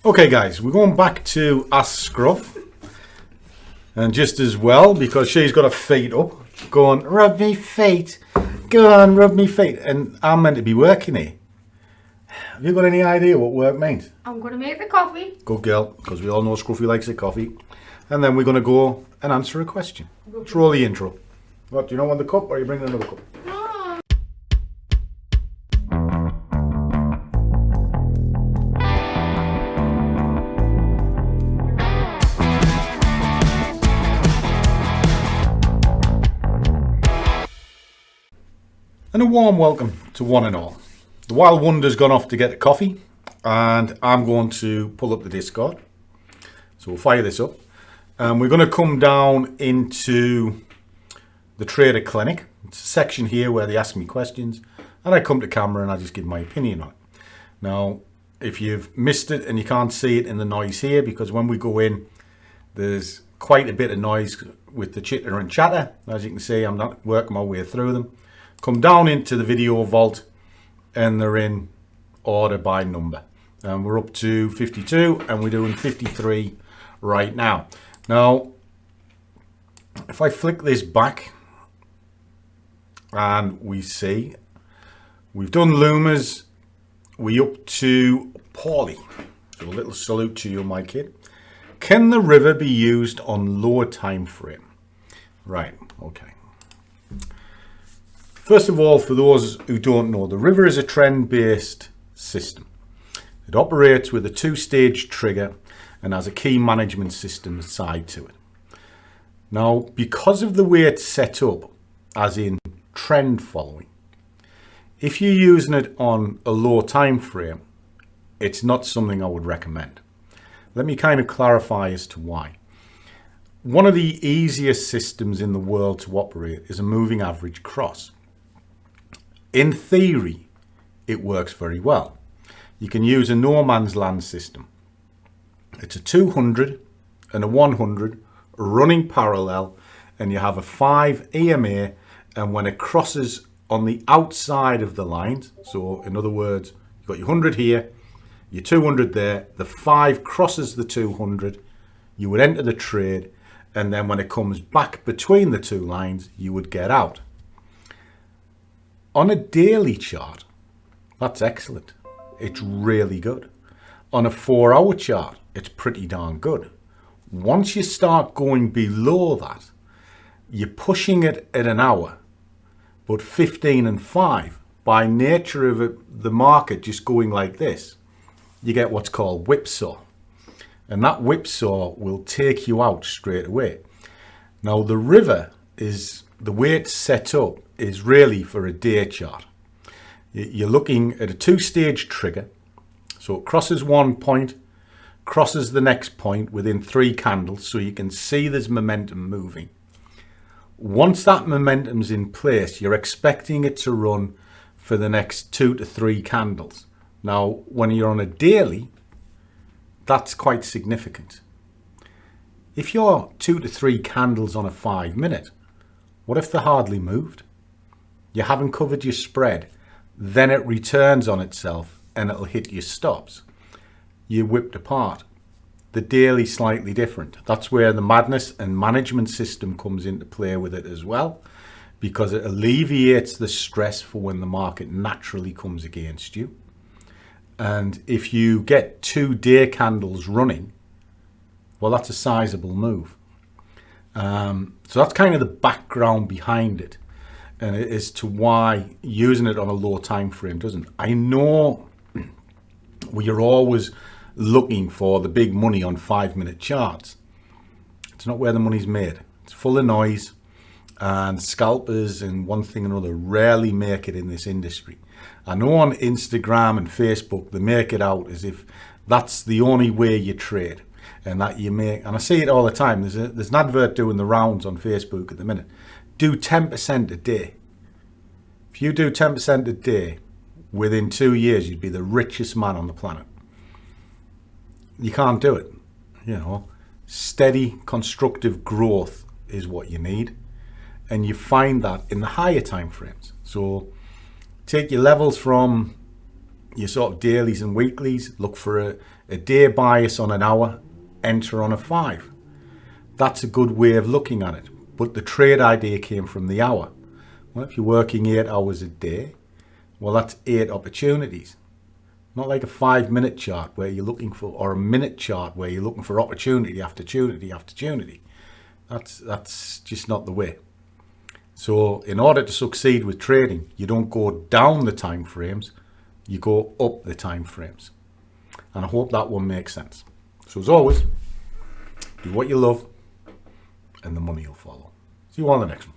Okay guys, we're going back to Ask Scruff, and just as well because she's got her feet up going, rub me feet, go on, rub me feet, and I'm meant to be working here. Have you got any idea what work means? I'm going to make the coffee. Good girl, because we all know Scruffy likes a coffee. And then we're going to go and answer a question. Let's roll the intro. What, do you not want the cup, or are you bringing another cup? No. And a warm welcome to one and all. The Wild Wonder's gone off to get a coffee, and I'm going to pull up the Discord. So we'll fire this up. And we're going to come down into the Trader Clinic. It's a section here where they ask me questions, and I come to camera and I just give my opinion on it. Now, if you've missed it and you can't see it in the noise here, because when we go in, there's quite a bit of noise with the chitter and chatter. As you can see, I'm not working my way through them. Come down into the video vault, and they're in order by number. And we're up to 52, and we're doing 53 right now. Now, if I flick this back, and we see, we've done Lumas, we up to Paulie. So a little salute to you, my kid. Can the river be used on lower time frame? Right, okay. First of all, for those who don't know, the river is a trend-based system. It operates with a two-stage trigger and has a key management system side to it. Now, because of the way it's set up, as in trend following, if you're using it on a low time frame, it's not something I would recommend. Let me kind of clarify as to why. One of the easiest systems in the world to operate is a moving average cross. In theory, it works very well. You can use a no man's land system. It's a 200 and a 100 running parallel, and you have a 5 EMA, and when it crosses on the outside of the lines, so in other words, you've got your 100 here, your 200 there, the 5 crosses the 200, you would enter the trade, and then when it comes back between the two lines, you would get out. On a daily chart, that's excellent. It's really good. On a 4-hour chart, it's pretty darn good. Once you start going below that, you're pushing it at an hour, but 15 and 5, by nature of it, the market just going like this, you get what's called whipsaw. And that whipsaw will take you out straight away. Now, the river is, the way it's set up, is really for a day chart. You're looking at a two-stage trigger. So it crosses one point, crosses the next point within 3 candles, so you can see there's momentum moving. Once that momentum's in place, you're expecting it to run for the next 2 to 3 candles. Now, when you're on a daily, that's quite significant. If you're 2 to 3 candles on a 5-minute, what if they hardly moved? You haven't covered your spread, then it returns on itself and it'll hit your stops. You're whipped apart. The daily slightly different. That's where the madness and management system comes into play with it as well, because it alleviates the stress for when the market naturally comes against you. And if you get 2 day candles running, well, that's a sizable move. So that's kind of the background behind it, and as to why using it on a low time frame doesn't. I know we're always looking for the big money on 5-minute charts. It's not where the money's made. It's full of noise, and scalpers and one thing and another rarely make it in this industry. I know on Instagram and Facebook they make it out as if that's the only way you trade, and that you make, and I see it all the time, there's an advert doing the rounds on Facebook at the minute. Do 10% a day. If you do 10% a day, within 2 years you'd be the richest man on the planet. You can't do it. You know, steady constructive growth is what you need, and you find that in the higher time frames. So take your levels from your sort of dailies and weeklies, look for a day bias on an hour, enter on a 5. That's a good way of looking at it. But the trade idea came from the hour. Well, if you're working 8 hours a day, well, that's 8 opportunities. Not like a 5-minute chart where you're looking for, or a minute chart where you're looking for opportunity after opportunity after opportunity. That's just not the way. So in order to succeed with trading, you don't go down the time frames, you go up the time frames. And I hope that one makes sense. So as always, do what you love and the money will follow. See you on the next one.